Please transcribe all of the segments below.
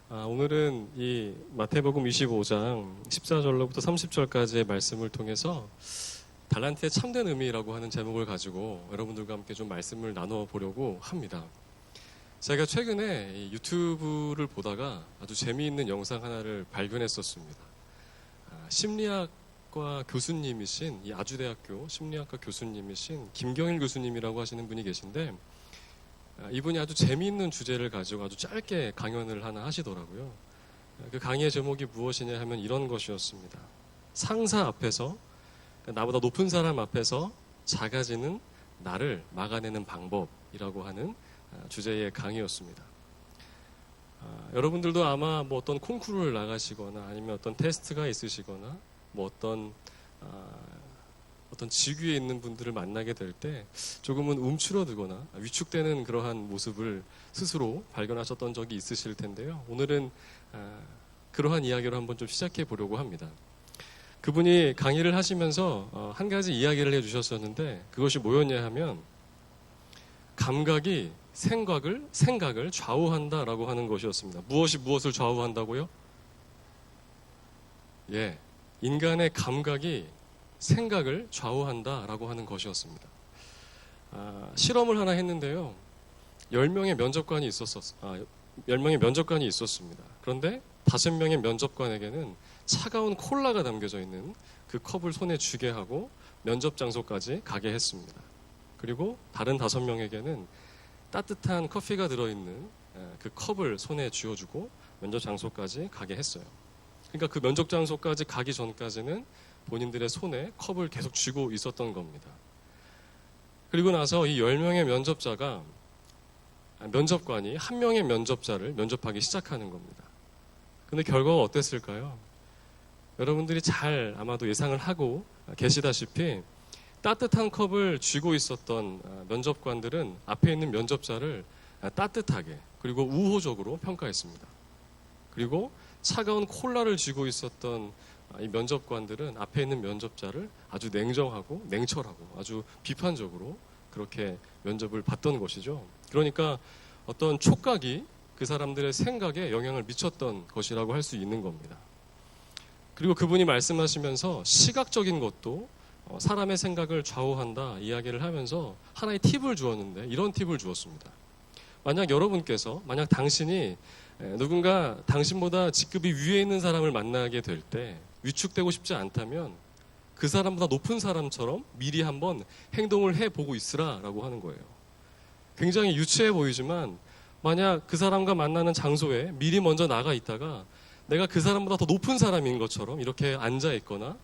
오늘은 이 마태복음 25장 14절로부터 30절까지의 말씀을 통해서 달란트의 참된 의미라고 하는 제목을 가지고 여러분들과 함께 좀 말씀을 나눠 보려고 합니다. 제가 최근에 이 유튜브를 보다가 아주 재미있는 영상 하나를 발견했었습니다. 심리학과 교수님이신 이 아주대학교 심리학과 교수님이신 김경일 교수님이라고 하시는 분이 계신데 이분이 아주 재미있는 주제를 가지고 아주 짧게 강연을 하나 하시더라고요. 그 강의의 제목이 무엇이냐 하면 이런 것이었습니다. 상사 앞에서, 나보다 높은 사람 앞에서 작아지는 나를 막아내는 방법이라고 하는 주제의 강의였습니다. 여러분들도 아마 뭐 어떤 콩쿠르를 나가시거나 아니면 어떤 테스트가 있으시거나 뭐 어떤 직위에 있는 분들을 만나게 될 때 조금은 움츠러들거나 위축되는 그러한 모습을 스스로 발견하셨던 적이 있으실 텐데요. 오늘은 그러한 이야기로 한번 좀 시작해 보려고 합니다. 그분이 강의를 하시면서 한 가지 이야기를 해주셨었는데 그것이 뭐였냐 하면 감각이 생각을 좌우한다라고 하는 것이었습니다. 무엇이 무엇을 좌우한다고요? 인간의 감각이 생각을 좌우한다라고 하는 것이었습니다. 실험을 하나 했는데요. 10명의 면접관이 있었습니다. 그런데 5명의 면접관에게는 차가운 콜라가 담겨져 있는 그 컵을 손에 쥐게 하고 면접 장소까지 가게 했습니다. 그리고 다른 5명에게는 따뜻한 커피가 들어있는 그 컵을 손에 쥐어주고 면접 장소까지 가게 했어요. 그러니까 그 면접 장소까지 가기 전까지는 본인들의 손에 컵을 계속 쥐고 있었던 겁니다. 그리고 나서 이 10명의 면접관이 한 명의 면접자를 면접하기 시작하는 겁니다. 근데 결과가 어땠을까요? 여러분들이 잘 아마도 예상을 하고 계시다시피 따뜻한 컵을 쥐고 있었던 면접관들은 앞에 있는 면접자를 따뜻하게 그리고 우호적으로 평가했습니다. 그리고 차가운 콜라를 쥐고 있었던 이 면접관들은 앞에 있는 면접자를 아주 냉정하고 냉철하고 아주 비판적으로 그렇게 면접을 받던 것이죠. 그러니까 어떤 촉각이 그 사람들의 생각에 영향을 미쳤던 것이라고 할 수 있는 겁니다. 그리고 그분이 말씀하시면서 시각적인 것도 사람의 생각을 좌우한다 이야기를 하면서 하나의 팁을 주었는데 이런 팁을 주었습니다. 만약 당신이 누군가 당신보다 직급이 위에 있는 사람을 만나게 될 때 위축되고 싶지 않다면 그 사람보다 높은 사람처럼 미리 한번 행동을 해보고 있으라라고 하는 거예요. 굉장히 유치해 보이지만 만약 그 사람과 만나는 장소에 미리 먼저 나가 있다가 내가 그 사람보다 더 높은 사람인 것처럼 이렇게 앉아 있거나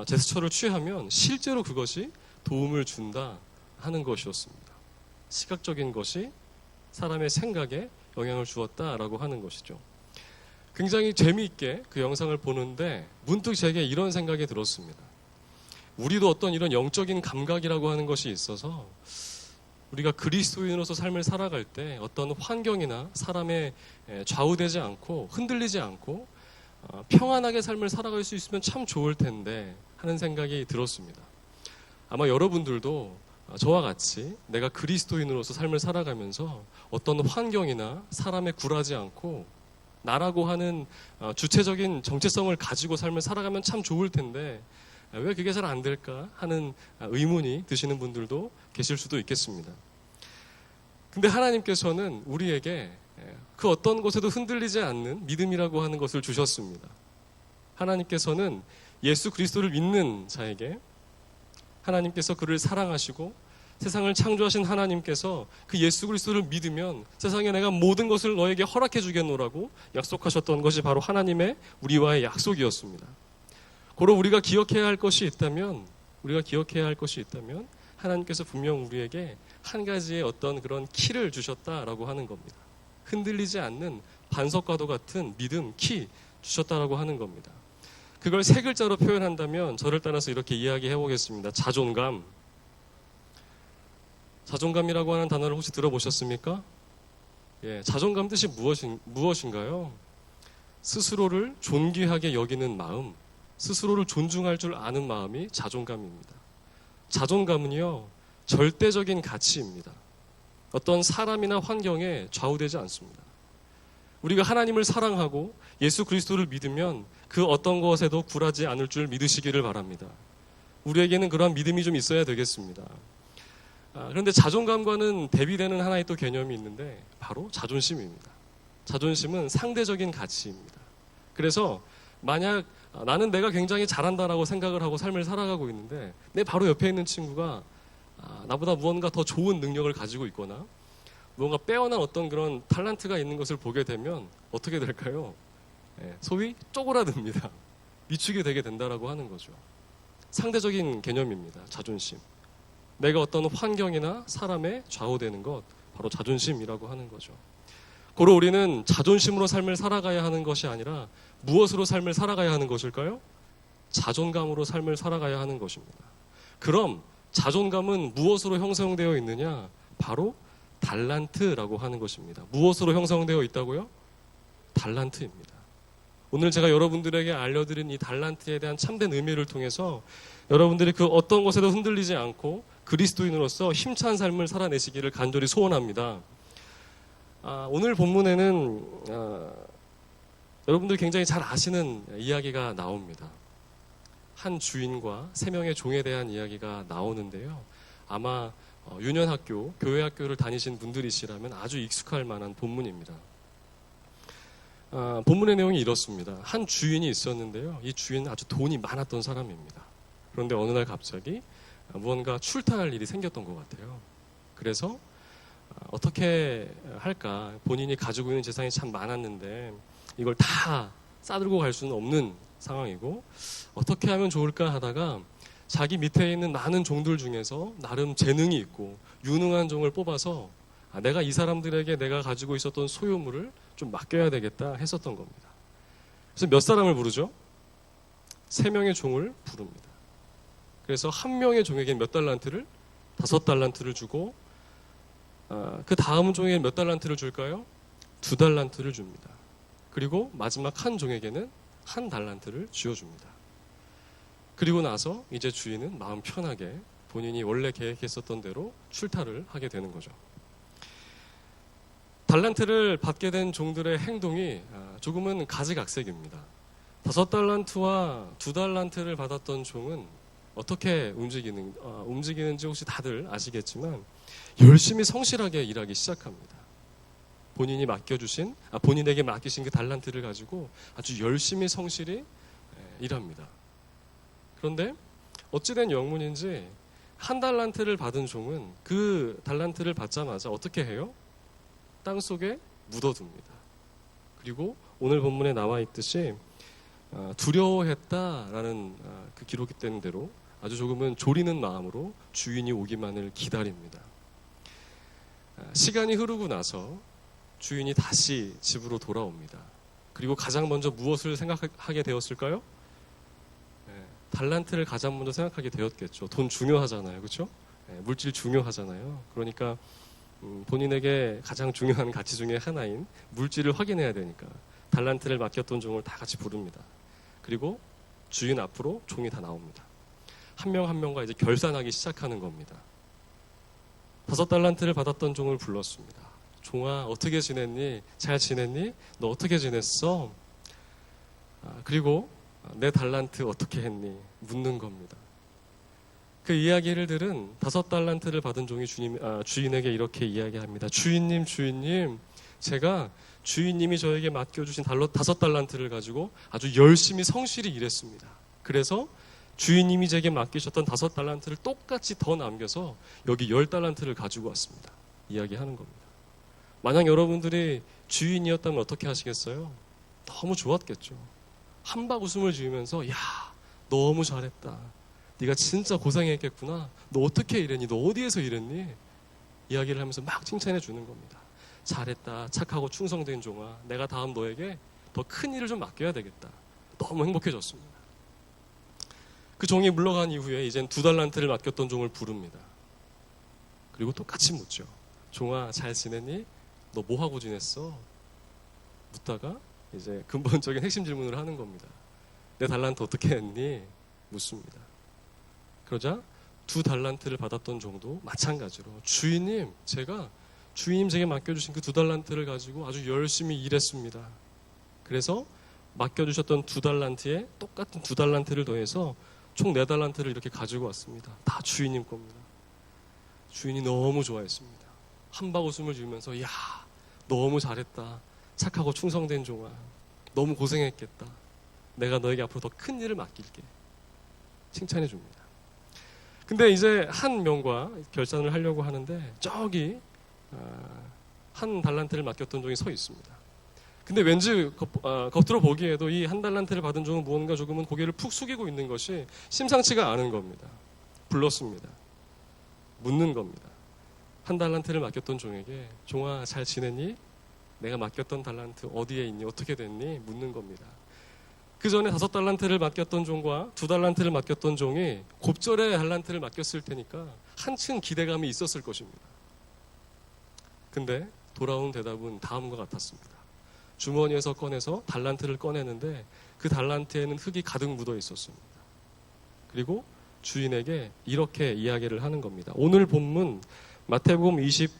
제스처를 취하면 실제로 그것이 도움을 준다 하는 것이었습니다. 시각적인 것이 사람의 생각에 영향을 주었다라고 하는 것이죠. 굉장히 재미있게 그 영상을 보는데 문득 제게 이런 생각이 들었습니다. 우리도 어떤 이런 영적인 감각이라고 하는 것이 있어서 우리가 그리스도인으로서 삶을 살아갈 때 어떤 환경이나 사람에 좌우되지 않고 흔들리지 않고 평안하게 삶을 살아갈 수 있으면 참 좋을 텐데 하는 생각이 들었습니다. 아마 여러분들도 저와 같이 내가 그리스도인으로서 삶을 살아가면서 어떤 환경이나 사람에 굴하지 않고 나라고 하는 주체적인 정체성을 가지고 삶을 살아가면 참 좋을 텐데 왜 그게 잘 안 될까 하는 의문이 드시는 분들도 계실 수도 있겠습니다. 근데 하나님께서는 우리에게 그 어떤 곳에도 흔들리지 않는 믿음이라고 하는 것을 주셨습니다. 하나님께서는 예수 그리스도를 믿는 자에게 하나님께서 그를 사랑하시고 세상을 창조하신 하나님께서 그 예수 그리스도를 믿으면 세상에 내가 모든 것을 너에게 허락해 주겠노라고 약속하셨던 것이 바로 하나님의 우리와의 약속이었습니다. 고로 우리가 기억해야 할 것이 있다면 하나님께서 분명 우리에게 한 가지의 어떤 그런 키를 주셨다라고 하는 겁니다. 흔들리지 않는 반석과도 같은 믿음, 키 주셨다라고 하는 겁니다. 그걸 3글자로 표현한다면 저를 따라서 이렇게 이야기해 보겠습니다. 자존감이라고 하는 단어를 혹시 들어보셨습니까? 자존감 뜻이 무엇인가요? 스스로를 존귀하게 여기는 마음, 스스로를 존중할 줄 아는 마음이 자존감입니다. 자존감은요, 절대적인 가치입니다. 어떤 사람이나 환경에 좌우되지 않습니다. 우리가 하나님을 사랑하고 예수 그리스도를 믿으면 그 어떤 것에도 굴하지 않을 줄 믿으시기를 바랍니다. 우리에게는 그러한 믿음이 좀 있어야 되겠습니다. 그런데 자존감과는 대비되는 하나의 또 개념이 있는데 바로 자존심입니다. 자존심은 상대적인 가치입니다. 그래서 만약 나는 내가 굉장히 잘한다라고 생각을 하고 삶을 살아가고 있는데 내 바로 옆에 있는 친구가 나보다 무언가 더 좋은 능력을 가지고 있거나 무언가 빼어난 어떤 그런 탤런트가 있는 것을 보게 되면 어떻게 될까요? 소위 쪼그라듭니다. 미치게 되게 된다라고 하는 거죠. 상대적인 개념입니다. 자존심. 내가 어떤 환경이나 사람에 좌우되는 것, 바로 자존심이라고 하는 거죠. 고로 우리는 자존심으로 삶을 살아가야 하는 것이 아니라 무엇으로 삶을 살아가야 하는 것일까요? 자존감으로 삶을 살아가야 하는 것입니다. 그럼 자존감은 무엇으로 형성되어 있느냐? 바로 달란트라고 하는 것입니다. 무엇으로 형성되어 있다고요? 달란트입니다. 오늘 제가 여러분들에게 알려드린 이 달란트에 대한 참된 의미를 통해서 여러분들이 그 어떤 것에도 흔들리지 않고 그리스도인으로서 힘찬 삶을 살아내시기를 간절히 소원합니다. 오늘 본문에는 여러분들이 굉장히 잘 아시는 이야기가 나옵니다. 한 주인과 3명의 종에 대한 이야기가 나오는데요. 아마 유년학교, 교회학교를 다니신 분들이시라면 아주 익숙할 만한 본문입니다. 본문의 내용이 이렇습니다. 한 주인이 있었는데요. 이 주인은 아주 돈이 많았던 사람입니다. 그런데 어느 날 갑자기 무언가 출타할 일이 생겼던 것 같아요. 그래서 어떻게 할까? 본인이 가지고 있는 재산이 참 많았는데 이걸 다 싸들고 갈 수는 없는 상황이고 어떻게 하면 좋을까 하다가 자기 밑에 있는 많은 종들 중에서 나름 재능이 있고 유능한 종을 뽑아서 내가 이 사람들에게 내가 가지고 있었던 소유물을 좀 맡겨야 되겠다 했었던 겁니다. 그래서 몇 사람을 부르죠? 3명의 종을 부릅니다. 그래서 한 명의 종에게는 몇 달란트를? 5달란트를 주고 그 다음 종에게 몇 달란트를 줄까요? 2달란트를 줍니다. 그리고 마지막 한 종에게는 1달란트를 쥐어줍니다. 그리고 나서 이제 주인은 마음 편하게 본인이 원래 계획했었던 대로 출타를 하게 되는 거죠. 달란트를 받게 된 종들의 행동이 조금은 가지각색입니다. 5달란트와 2달란트를 받았던 종은 어떻게 움직이는지 혹시 다들 아시겠지만 열심히 성실하게 일하기 시작합니다. 본인에게 맡기신 그 달란트를 가지고 아주 열심히 성실히 일합니다. 그런데 어찌된 영문인지 1달란트를 받은 종은 그 달란트를 받자마자 어떻게 해요? 땅속에 묻어둡니다. 그리고 오늘 본문에 나와 있듯이 두려워했다라는 그 기록이 된 대로 아주 조금은 졸이는 마음으로 주인이 오기만을 기다립니다. 시간이 흐르고 나서 주인이 다시 집으로 돌아옵니다. 그리고 가장 먼저 무엇을 생각하게 되었을까요? 달란트를 가장 먼저 생각하게 되었겠죠. 돈 중요하잖아요. 그렇죠? 물질 중요하잖아요. 그러니까 본인에게 가장 중요한 가치 중에 하나인 물질을 확인해야 되니까 달란트를 맡겼던 종을 다 같이 부릅니다. 그리고 주인 앞으로 종이 다 나옵니다. 한 명 한 명과 이제 결산하기 시작하는 겁니다. 5달란트를 받았던 종을 불렀습니다. 종아, 어떻게 지냈니? 잘 지냈니? 너 어떻게 지냈어? 그리고 내 달란트 어떻게 했니? 묻는 겁니다. 그 이야기를 들은 5달란트를 받은 종이 주인에게 이렇게 이야기합니다. 주인님, 제가 주인님이 저에게 맡겨주신 5달란트를 가지고 아주 열심히 성실히 일했습니다. 그래서 주인님이 제게 맡기셨던 5달란트를 똑같이 더 남겨서 여기 10달란트를 가지고 왔습니다. 이야기하는 겁니다. 만약 여러분들이 주인이었다면 어떻게 하시겠어요? 너무 좋았겠죠. 한박 웃음을 지으면서 야, 너무 잘했다. 네가 진짜 고생했겠구나. 너 어떻게 일했니? 너 어디에서 일했니? 이야기를 하면서 막 칭찬해 주는 겁니다. 잘했다. 착하고 충성된 종아. 내가 다음 너에게 더 큰 일을 좀 맡겨야 되겠다. 너무 행복해졌습니다. 그 종이 물러간 이후에 이젠 2달란트를 맡겼던 종을 부릅니다. 그리고 똑같이 묻죠. 종아, 잘 지냈니? 너 뭐 하고 지냈어? 묻다가 이제 근본적인 핵심 질문을 하는 겁니다. 내 달란트 어떻게 했니? 묻습니다. 그러자 2달란트를 받았던 종도 마찬가지로 주인님, 제가 주인님 제게 맡겨주신 그 2달란트를 가지고 아주 열심히 일했습니다. 그래서 맡겨주셨던 2달란트에 똑같은 2달란트를 더해서 총 4달란트를 이렇게 가지고 왔습니다. 다 주인님 겁니다. 주인이 너무 좋아했습니다. 한바구음을 지으면서 이야 너무 잘했다. 착하고 충성된 종아. 너무 고생했겠다. 내가 너에게 앞으로 더 큰 일을 맡길게. 칭찬해 줍니다. 근데 이제 한 명과 결산을 하려고 하는데 저기 한 달란트를 맡겼던 종이 서 있습니다. 근데 왠지 겉으로 보기에도 이 한 달란트를 받은 종은 무언가 조금은 고개를 푹 숙이고 있는 것이 심상치가 않은 겁니다. 불렀습니다. 묻는 겁니다. 한 달란트를 맡겼던 종에게 종아 잘 지냈니? 내가 맡겼던 달란트 어디에 있니? 어떻게 됐니? 묻는 겁니다. 그 전에 5달란트를 맡겼던 종과 2달란트를 맡겼던 종이 곱절에 달란트를 맡겼을 테니까 한층 기대감이 있었을 것입니다. 근데 돌아온 대답은 다음과 같았습니다. 주머니에서 꺼내서 달란트를 꺼내는데 그 달란트에는 흙이 가득 묻어 있었습니다. 그리고 주인에게 이렇게 이야기를 하는 겁니다. 오늘 본문 마태복음 25장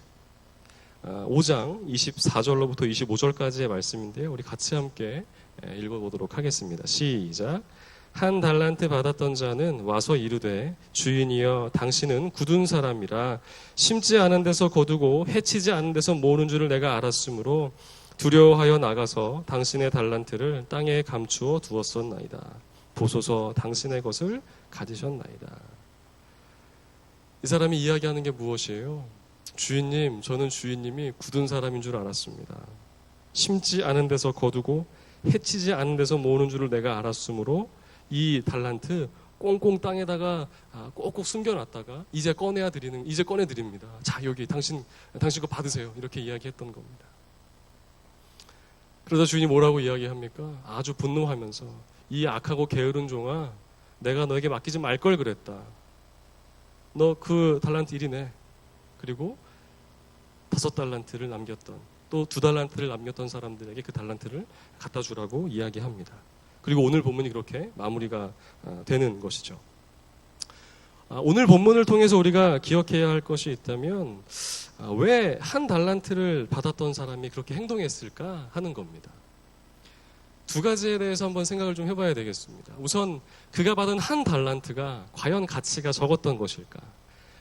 24절로부터 25절까지의 말씀인데요. 우리 같이 함께 읽어보도록 하겠습니다. 시작. 한 달란트 받았던 자는 와서 이르되 주인이여 당신은 굳은 사람이라 심지 않은 데서 거두고 해치지 않은 데서 모으는 줄을 내가 알았으므로 두려워하여 나가서 당신의 달란트를 땅에 감추어 두었었나이다. 보소서 당신의 것을 가지셨나이다. 이 사람이 이야기하는 게 무엇이에요? 주인님, 저는 주인님이 굳은 사람인 줄 알았습니다. 심지 않은 데서 거두고 해치지 않은 데서 모으는 줄을 내가 알았으므로 이 달란트 꽁꽁 땅에다가 꼭꼭 숨겨놨다가 이제 꺼내드립니다. 자, 여기 당신 거 받으세요. 이렇게 이야기했던 겁니다. 그러자 주인이 뭐라고 이야기합니까? 아주 분노하면서 이 악하고 게으른 종아, 내가 너에게 맡기지 말 걸 그랬다. 너 그 달란트 1이 내. 그리고 5달란트를 남겼던 또 2달란트를 남겼던 사람들에게 그 달란트를 갖다 주라고 이야기합니다. 그리고 오늘 본문이 그렇게 마무리가 되는 것이죠. 오늘 본문을 통해서 우리가 기억해야 할 것이 있다면 왜 한 달란트를 받았던 사람이 그렇게 행동했을까 하는 겁니다. 2가지에 대해서 한번 생각을 좀 해봐야 되겠습니다. 우선 그가 받은 한 달란트가 과연 가치가 적었던 것일까?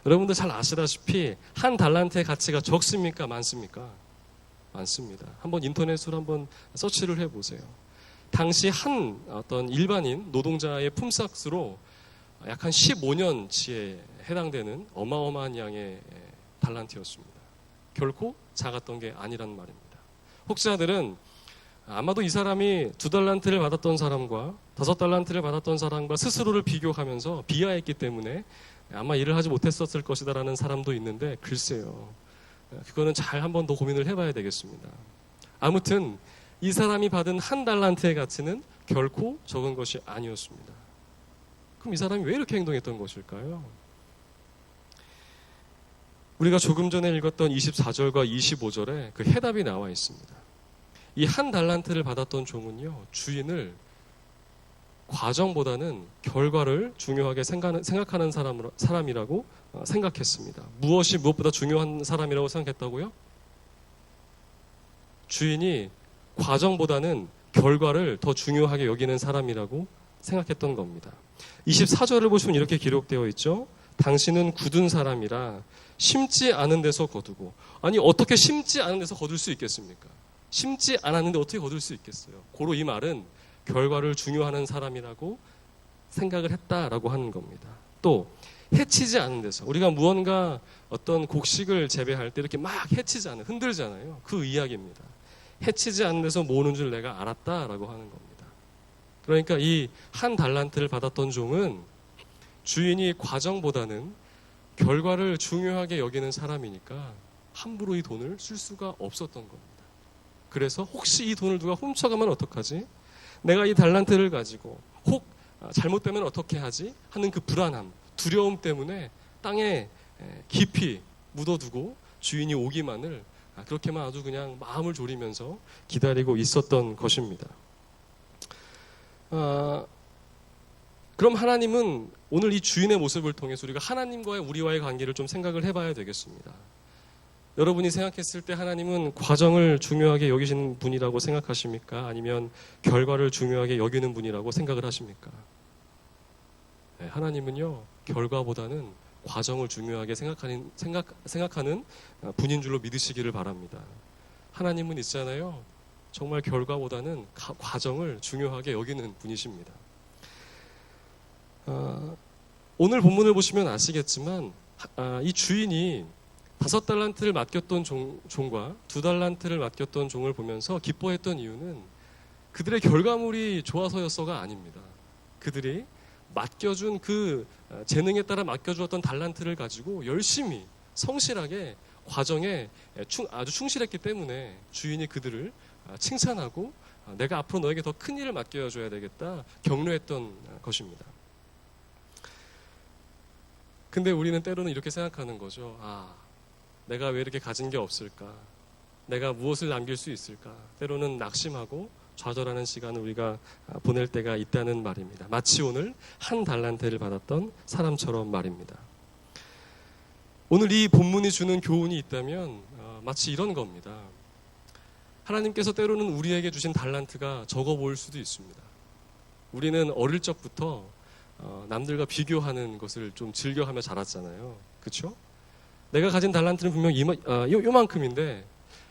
여러분들 잘 아시다시피 한 달란트의 가치가 적습니까? 많습니까? 많습니다. 한번 인터넷으로 한번 서치를 해보세요. 당시 한 어떤 일반인 노동자의 품삯으로 약 한 15년치에 해당되는 어마어마한 양의 달란트였습니다. 결코 작았던 게 아니란 말입니다. 혹자들은 아마도 이 사람이 2달란트를 받았던 사람과 5달란트를 받았던 사람과 스스로를 비교하면서 비하했기 때문에 아마 일을 하지 못했었을 것이다라는 사람도 있는데 글쎄요. 그거는 잘 한번 더 고민을 해봐야 되겠습니다. 아무튼 이 사람이 받은 한 달란트의 가치는 결코 적은 것이 아니었습니다. 그럼 이 사람이 왜 이렇게 행동했던 것일까요? 우리가 조금 전에 읽었던 24절과 25절에 그 해답이 나와 있습니다. 이 한 달란트를 받았던 종은요, 주인을 과정보다는 결과를 중요하게 생각하는 사람이라고 생각했습니다. 무엇이 무엇보다 중요한 사람이라고 생각했다고요? 주인이 과정보다는 결과를 더 중요하게 여기는 사람이라고 생각했던 겁니다. 24절을 보시면 이렇게 기록되어 있죠. 당신은 굳은 사람이라 심지 않은 데서 거두고. 아니 어떻게 심지 않은 데서 거둘 수 있겠습니까? 심지 않았는데 어떻게 거둘 수 있겠어요? 고로 이 말은 결과를 중요하는 사람이라고 생각을 했다라고 하는 겁니다. 또 해치지 않은 데서 우리가 무언가 어떤 곡식을 재배할 때 이렇게 막 해치지 않아요. 흔들잖아요. 그 이야기입니다. 해치지 않은 데서 모으는 줄 내가 알았다라고 하는 겁니다. 그러니까 이 한 달란트를 받았던 종은 주인이 과정보다는 결과를 중요하게 여기는 사람이니까 함부로 이 돈을 쓸 수가 없었던 겁니다. 그래서 혹시 이 돈을 누가 훔쳐가면 어떡하지? 내가 이 달란트를 가지고 혹 잘못되면 어떻게 하지? 하는 그 불안함, 두려움 때문에 땅에 깊이 묻어두고 주인이 오기만을 그렇게만 아주 그냥 마음을 졸이면서 기다리고 있었던 것입니다. 그럼 하나님은 오늘 이 주인의 모습을 통해서 우리가 하나님과의 우리와의 관계를 좀 생각을 해봐야 되겠습니다. 여러분이 생각했을 때 하나님은 과정을 중요하게 여기시는 분이라고 생각하십니까? 아니면 결과를 중요하게 여기는 분이라고 생각을 하십니까? 네, 하나님은요, 결과보다는 과정을 중요하게 생각하는 분인 줄로 믿으시기를 바랍니다. 하나님은 있잖아요, 정말 결과보다는 과정을 중요하게 여기는 분이십니다. 오늘 본문을 보시면 아시겠지만 이 주인이 5달란트를 맡겼던 종과 2달란트를 맡겼던 종을 보면서 기뻐했던 이유는 그들의 결과물이 좋아서였어가 아닙니다. 그들이 맡겨준 그 재능에 따라 맡겨주었던 달란트를 가지고 열심히 성실하게 과정에 아주 충실했기 때문에 주인이 그들을 칭찬하고 내가 앞으로 너에게 더 큰 일을 맡겨줘야 되겠다 격려했던 것입니다. 근데 우리는 때로는 이렇게 생각하는 거죠. 내가 왜 이렇게 가진 게 없을까? 내가 무엇을 남길 수 있을까? 때로는 낙심하고 좌절하는 시간을 우리가 보낼 때가 있다는 말입니다. 마치 오늘 1달란트를 받았던 사람처럼 말입니다. 오늘 이 본문이 주는 교훈이 있다면 마치 이런 겁니다. 하나님께서 때로는 우리에게 주신 달란트가 적어 보일 수도 있습니다. 우리는 어릴 적부터 남들과 비교하는 것을 좀 즐겨하며 자랐잖아요. 그렇죠? 내가 가진 달란트는 분명 요만큼인데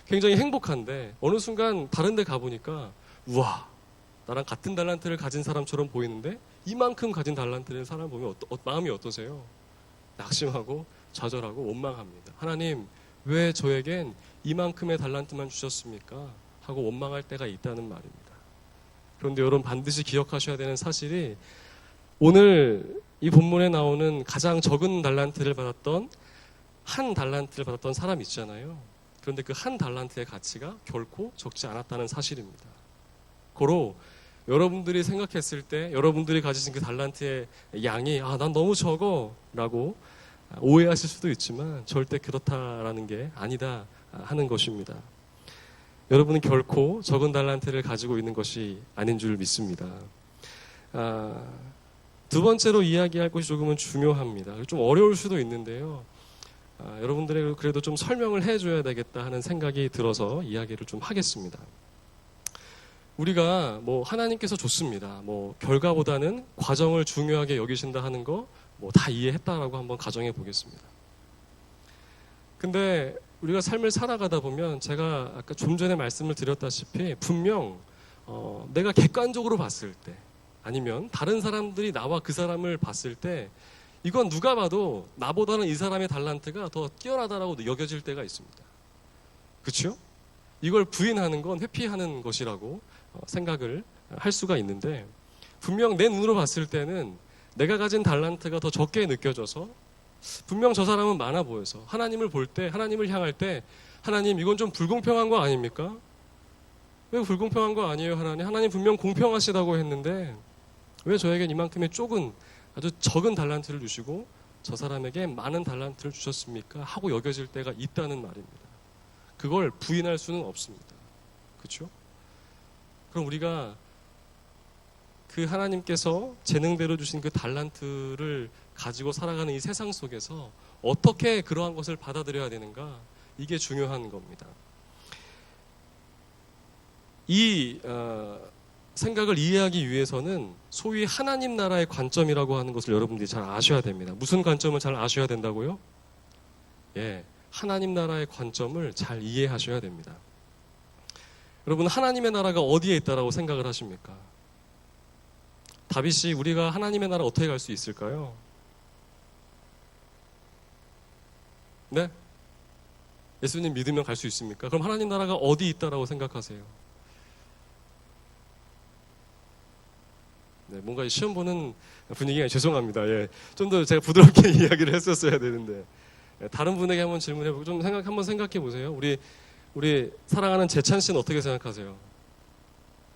굉장히 행복한데 어느 순간 다른 데 가보니까 우와, 나랑 같은 달란트를 가진 사람처럼 보이는데 이만큼 가진 달란트를 사람 보면 마음이 어떠세요? 낙심하고 좌절하고 원망합니다. 하나님, 왜 저에겐 이만큼의 달란트만 주셨습니까? 하고 원망할 때가 있다는 말입니다. 그런데 여러분 반드시 기억하셔야 되는 사실이 오늘 이 본문에 나오는 가장 적은 달란트를 받았던 1달란트를 받았던 사람 있잖아요. 그런데 그 1달란트의 가치가 결코 적지 않았다는 사실입니다. 고로 여러분들이 생각했을 때 여러분들이 가지신 그 달란트의 양이 난 너무 적어 라고 오해하실 수도 있지만 절대 그렇다라는 게 아니다 하는 것입니다. 여러분은 결코 적은 달란트를 가지고 있는 것이 아닌 줄 믿습니다. 두 번째로 이야기할 것이 조금은 중요합니다. 좀 어려울 수도 있는데요. 여러분들에게 그래도 좀 설명을 해줘야 되겠다 하는 생각이 들어서 이야기를 좀 하겠습니다. 우리가 하나님께서 좋습니다. 결과보다는 과정을 중요하게 여기신다 하는 거 다 이해했다라고 한번 가정해 보겠습니다. 근데 우리가 삶을 살아가다 보면 제가 아까 좀 전에 말씀을 드렸다시피 분명 내가 객관적으로 봤을 때 아니면 다른 사람들이 나와 그 사람을 봤을 때 이건 누가 봐도 나보다는 이 사람의 달란트가 더 뛰어나다라고 여겨질 때가 있습니다. 그렇죠? 이걸 부인하는 건 회피하는 것이라고 생각을 할 수가 있는데 분명 내 눈으로 봤을 때는 내가 가진 달란트가 더 적게 느껴져서 분명 저 사람은 많아 보여서 하나님을 볼 때, 하나님을 향할 때 하나님 이건 좀 불공평한 거 아닙니까? 왜 불공평한 거 아니에요 하나님? 하나님 분명 공평하시다고 했는데 왜 저에겐 이만큼의 아주 적은 달란트를 주시고 저 사람에게 많은 달란트를 주셨습니까? 하고 여겨질 때가 있다는 말입니다. 그걸 부인할 수는 없습니다. 그렇죠? 그럼 우리가 그 하나님께서 재능대로 주신 그 달란트를 가지고 살아가는 이 세상 속에서 어떻게 그러한 것을 받아들여야 되는가? 이게 중요한 겁니다. 이 생각을 이해하기 위해서는 소위 하나님 나라의 관점이라고 하는 것을 여러분들이 잘 아셔야 됩니다. 무슨 관점을 잘 아셔야 된다고요? 하나님 나라의 관점을 잘 이해하셔야 됩니다. 여러분, 하나님의 나라가 어디에 있다라고 생각을 하십니까? 다윗이 우리가 하나님의 나라 어떻게 갈 수 있을까요? 네? 예수님 믿으면 갈 수 있습니까? 그럼 하나님 나라가 어디 있다라고 생각하세요? 네, 뭔가 시험 보는 분위기가 죄송합니다. 좀 더 제가 부드럽게 이야기를 했었어야 되는데 다른 분에게 한번 질문해보고 한번 생각해 보세요. 우리 사랑하는 재찬 씨는 어떻게 생각하세요?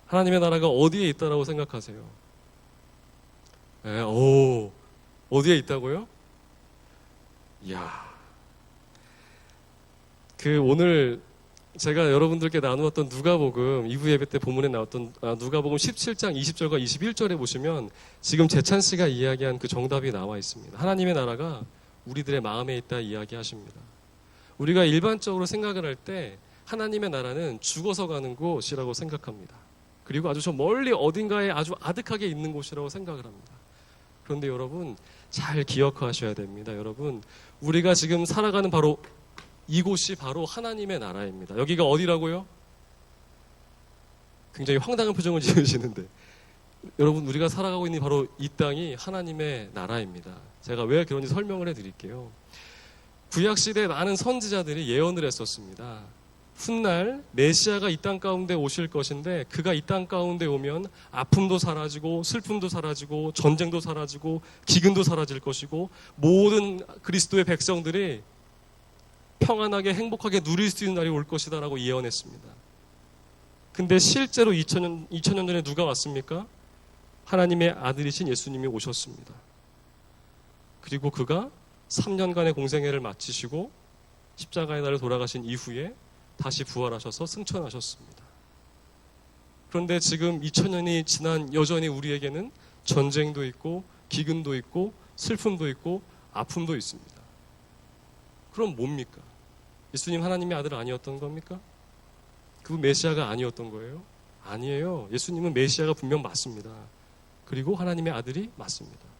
하나님의 나라가 어디에 있다라고 생각하세요? 어디에 있다고요? 이야. 오늘 제가 여러분들께 나누었던 누가복음 2부 예배 때 본문에 나왔던 누가복음 17장 20절과 21절에 보시면 지금 재찬 씨가 이야기한 그 정답이 나와 있습니다. 하나님의 나라가 우리들의 마음에 있다 이야기하십니다. 우리가 일반적으로 생각을 할 때 하나님의 나라는 죽어서 가는 곳이라고 생각합니다. 그리고 아주 저 멀리 어딘가에 아주 아득하게 있는 곳이라고 생각을 합니다. 그런데 여러분 잘 기억하셔야 됩니다. 여러분 우리가 지금 살아가는 바로 이곳이 바로 하나님의 나라입니다. 여기가 어디라고요? 굉장히 황당한 표정을 지으시는데 여러분 우리가 살아가고 있는 바로 이 땅이 하나님의 나라입니다. 제가 왜 그런지 설명을 해드릴게요. 구약시대에 많은 선지자들이 예언을 했었습니다. 훗날 메시아가 이 땅 가운데 오실 것인데 그가 이 땅 가운데 오면 아픔도 사라지고 슬픔도 사라지고 전쟁도 사라지고 기근도 사라질 것이고 모든 그리스도의 백성들이 평안하게 행복하게 누릴 수 있는 날이 올 것이다 라고 예언했습니다. 근데 실제로 2000년 전에 누가 왔습니까? 하나님의 아들이신 예수님이 오셨습니다. 그리고 그가 3년간의 공생애를 마치시고 십자가의 날을 돌아가신 이후에 다시 부활하셔서 승천하셨습니다. 그런데 지금 2000년이 지난 여전히 우리에게는 전쟁도 있고 기근도 있고 슬픔도 있고 아픔도 있습니다. 그럼 뭡니까? 예수님 하나님의 아들 아니었던 겁니까? 그 메시아가 아니었던 거예요? 아니에요. 예수님은 메시아가 분명 맞습니다. 그리고 하나님의 아들이 맞습니다.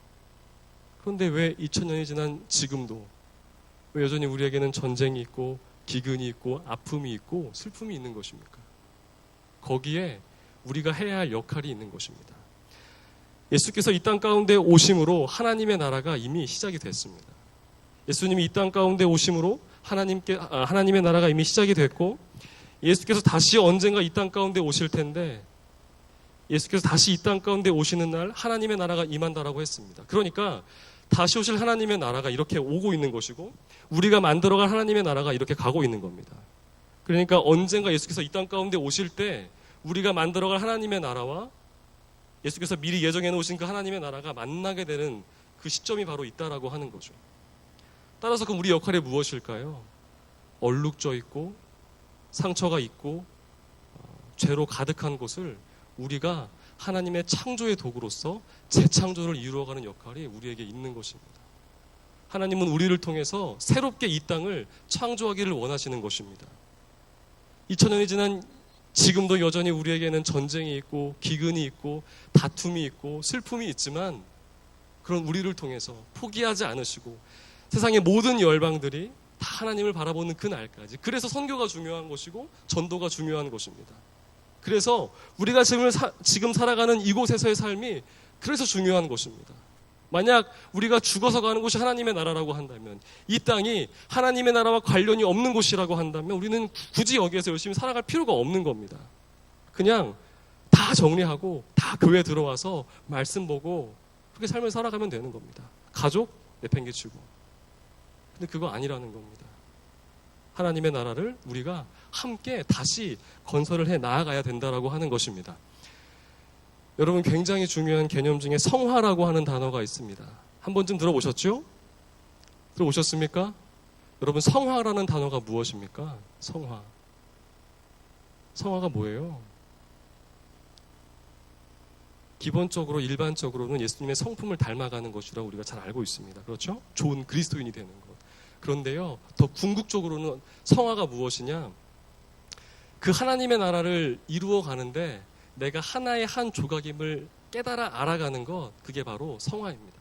그런데 왜 2000년이 지난 지금도 왜 여전히 우리에게는 전쟁이 있고 기근이 있고 아픔이 있고 슬픔이 있는 것입니까? 거기에 우리가 해야 할 역할이 있는 것입니다. 예수께서 이 땅 가운데 오심으로 하나님의 나라가 이미 시작이 됐습니다. 예수님이 이 땅 가운데 오심으로 하나님의 나라가 이미 시작이 됐고 예수께서 다시 언젠가 이 땅 가운데 오실 텐데 예수께서 다시 이 땅 가운데 오시는 날 하나님의 나라가 임한다라고 했습니다. 그러니까 다시 오실 하나님의 나라가 이렇게 오고 있는 것이고 우리가 만들어갈 하나님의 나라가 이렇게 가고 있는 겁니다. 그러니까 언젠가 예수께서 이 땅 가운데 오실 때 우리가 만들어갈 하나님의 나라와 예수께서 미리 예정해 놓으신 그 하나님의 나라가 만나게 되는 그 시점이 바로 있다라고 하는 거죠. 따라서 그럼 우리 역할이 무엇일까요? 얼룩져 있고 상처가 있고 죄로 가득한 곳을 우리가 하나님의 창조의 도구로서 재창조를 이루어가는 역할이 우리에게 있는 것입니다. 하나님은 우리를 통해서 새롭게 이 땅을 창조하기를 원하시는 것입니다. 2000년이 지난 지금도 여전히 우리에게는 전쟁이 있고 기근이 있고 다툼이 있고 슬픔이 있지만 그런 우리를 통해서 포기하지 않으시고 세상의 모든 열방들이 다 하나님을 바라보는 그 날까지 그래서 선교가 중요한 것이고 전도가 중요한 것입니다. 그래서 우리가 지금 살아가는 이곳에서의 삶이 그래서 중요한 것입니다. 만약 우리가 죽어서 가는 곳이 하나님의 나라라고 한다면 이 땅이 하나님의 나라와 관련이 없는 곳이라고 한다면 우리는 굳이 여기에서 열심히 살아갈 필요가 없는 겁니다. 그냥 다 정리하고 다 교회 들어와서 말씀 보고 그렇게 삶을 살아가면 되는 겁니다. 가족 내팽개치고. 근데 그거 아니라는 겁니다. 하나님의 나라를 우리가 함께 다시 건설을 해 나아가야 된다라고 하는 것입니다. 여러분 굉장히 중요한 개념 중에 성화라고 하는 단어가 있습니다. 한 번쯤 들어보셨죠? 들어보셨습니까? 여러분 성화라는 단어가 무엇입니까? 성화. 성화가 뭐예요? 기본적으로 일반적으로는 예수님의 성품을 닮아가는 것이라고 우리가 잘 알고 있습니다. 그렇죠? 좋은 그리스도인이 되는 것. 그런데요, 더 궁극적으로는 성화가 무엇이냐? 그 하나님의 나라를 이루어 가는데 내가 하나의 한 조각임을 깨달아 알아가는 것, 그게 바로 성화입니다.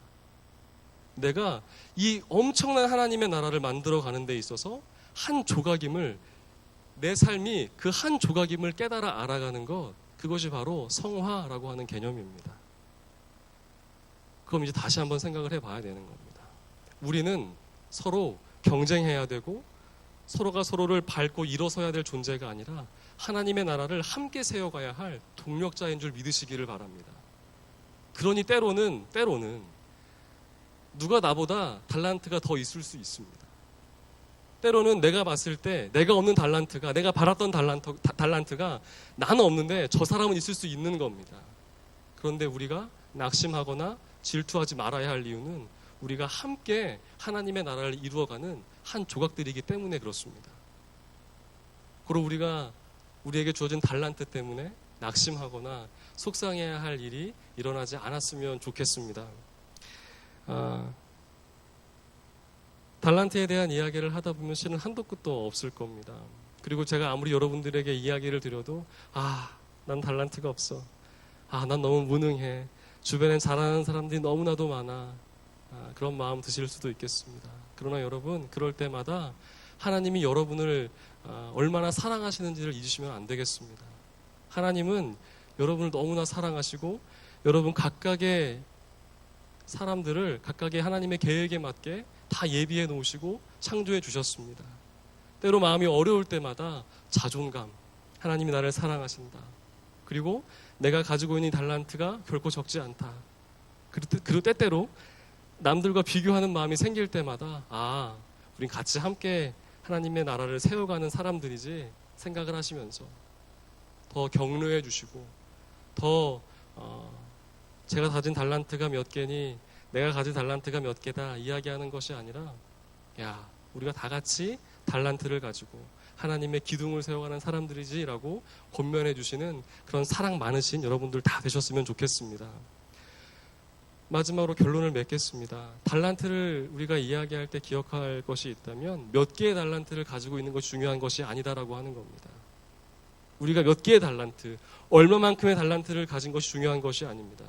내가 이 엄청난 하나님의 나라를 만들어 가는 데 있어서 한 조각임을, 내 삶이 그 한 조각임을 깨달아 알아가는 것, 그것이 바로 성화라고 하는 개념입니다. 그럼 이제 다시 한번 생각을 해봐야 되는 겁니다. 우리는 서로 경쟁해야 되고 서로가 서로를 밟고 일어서야 될 존재가 아니라 하나님의 나라를 함께 세워가야 할 동력자인 줄 믿으시기를 바랍니다. 그러니 때로는 누가 나보다 달란트가 더 있을 수 있습니다. 때로는 내가 봤을 때 내가 없는 달란트가, 내가 바랐던 달란트가 나는 없는데 저 사람은 있을 수 있는 겁니다. 그런데 우리가 낙심하거나 질투하지 말아야 할 이유는 우리가 함께 하나님의 나라를 이루어가는 한 조각들이기 때문에 그렇습니다. 그리고 우리에게 주어진 달란트 때문에 낙심하거나 속상해야 할 일이 일어나지 않았으면 좋겠습니다. 달란트에 대한 이야기를 하다 보면 실은 한도 끝도 없을 겁니다. 그리고 제가 아무리 여러분들에게 이야기를 드려도 난 달란트가 없어. 난 너무 무능해. 주변엔 잘하는 사람들이 너무나도 많아. 그런 마음 드실 수도 있겠습니다. 그러나 여러분, 그럴 때마다 하나님이 여러분을 얼마나 사랑하시는지를 잊으시면 안 되겠습니다. 하나님은 여러분을 너무나 사랑하시고 여러분 각각의 사람들을 각각의 하나님의 계획에 맞게 다 예비해 놓으시고 창조해 주셨습니다. 때로 마음이 어려울 때마다 자존감, 하나님이 나를 사랑하신다. 그리고 내가 가지고 있는 달란트가 결코 적지 않다. 그리고 때때로 남들과 비교하는 마음이 생길 때마다 우린 같이 함께 하나님의 나라를 세워가는 사람들이지 생각을 하시면서 더 격려해 주시고 더 제가 가진 달란트가 몇 개니 내가 가진 달란트가 몇 개다 이야기하는 것이 아니라 우리가 다 같이 달란트를 가지고 하나님의 기둥을 세워가는 사람들이지라고 권면해 주시는 그런 사랑 많으신 여러분들 다 되셨으면 좋겠습니다. 마지막으로 결론을 맺겠습니다. 달란트를 우리가 이야기할 때 기억할 것이 있다면 몇 개의 달란트를 가지고 있는 것이 중요한 것이 아니다라고 하는 겁니다. 우리가 몇 개의 달란트, 얼마만큼의 달란트를 가진 것이 중요한 것이 아닙니다.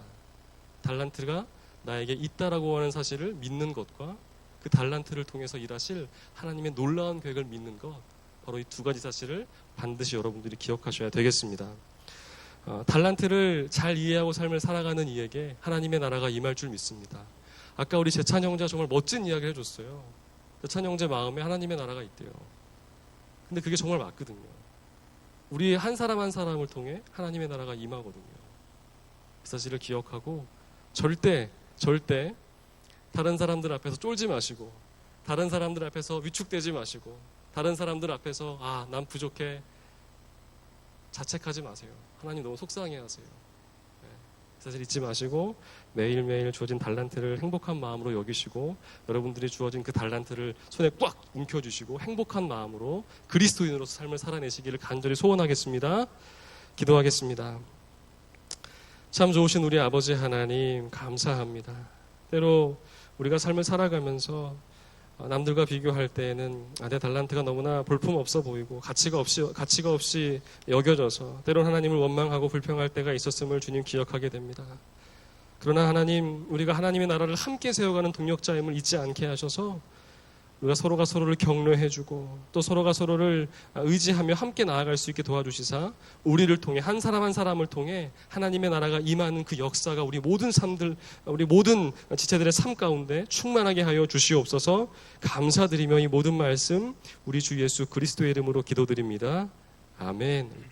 달란트가 나에게 있다라고 하는 사실을 믿는 것과 그 달란트를 통해서 일하실 하나님의 놀라운 계획을 믿는 것, 바로 이 두 가지 사실을 반드시 여러분들이 기억하셔야 되겠습니다. 달란트를 잘 이해하고 삶을 살아가는 이에게 하나님의 나라가 임할 줄 믿습니다. 아까 우리 재찬 형제가 정말 멋진 이야기를 해줬어요. 재찬 형제 마음에 하나님의 나라가 있대요. 근데 그게 정말 맞거든요. 우리 한 사람 한 사람을 통해 하나님의 나라가 임하거든요. 그 사실을 기억하고 절대 다른 사람들 앞에서 쫄지 마시고 다른 사람들 앞에서 위축되지 마시고 다른 사람들 앞에서 난 부족해 자책하지 마세요. 하나님 너무 속상해하세요. 그 사실 잊지 마시고 매일매일 주어진 달란트를 행복한 마음으로 여기시고 여러분들이 주어진 그 달란트를 손에 꽉 움켜주시고 행복한 마음으로 그리스도인으로서 삶을 살아내시기를 간절히 소원하겠습니다. 기도하겠습니다. 참 좋으신 우리 아버지 하나님 감사합니다. 때로 우리가 삶을 살아가면서 남들과 비교할 때에는 내 달란트가 너무나 볼품없어 보이고 가치가 없이 여겨져서 때론 하나님을 원망하고 불평할 때가 있었음을 주님 기억하게 됩니다. 그러나 하나님, 우리가 하나님의 나라를 함께 세워가는 동력자임을 잊지 않게 하셔서 우리가 서로가 서로를 격려해주고 또 서로가 서로를 의지하며 함께 나아갈 수 있게 도와주시사 우리를 통해 한 사람 한 사람을 통해 하나님의 나라가 임하는 그 역사가 우리 모든 지체들의 삶 가운데 충만하게 하여 주시옵소서. 감사드리며 이 모든 말씀 우리 주 예수 그리스도의 이름으로 기도드립니다. 아멘.